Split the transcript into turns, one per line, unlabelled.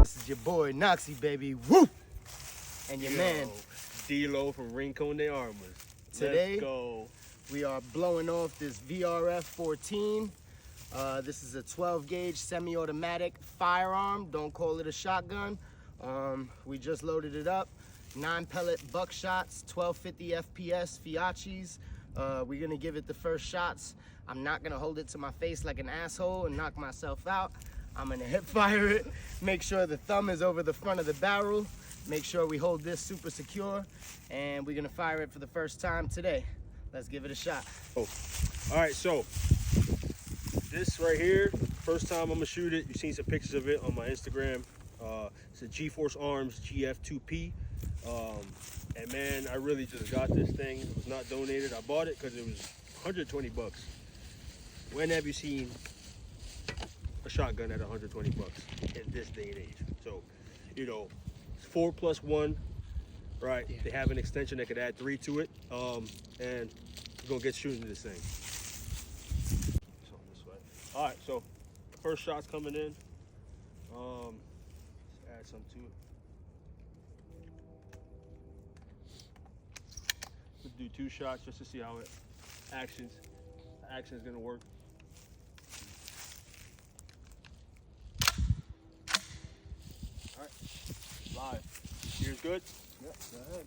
This is your boy Noxie, baby. Woo! And your man
D-Lo from Rincon de Armas.
Today,
Let's go.
We are blowing off this VRF 14. This is a 12 gauge semi-automatic firearm. Don't call it a shotgun. We just loaded it up. 9 pellet buckshots, 1250 FPS Fiachis. We're gonna give it the first shots. I'm not gonna hold it to my face like an asshole and knock myself out. I'm gonna hip fire it, make sure the thumb is over the front of the barrel, make sure we hold this super secure, and we're gonna fire it for the first time today. Let's give it a shot.
Oh, all right, so this right here, first time I'm gonna shoot it. You've seen some pictures of it on my Instagram. It's a G-Force Arms GF2P. And man, I really just got this thing. It was not donated. I bought it because it was 120 bucks. When have you seen a shotgun at 120 bucks in this day and age? So, you know, 4+1, right? Yeah. They have an extension that could add 3 to it. And we're gonna get shooting this thing. So this way. All right, so first shot's coming in. Let's add some to it. Let's do 2 shots just to see how it action is gonna work. All right, live. Ears good?
Yep, go ahead.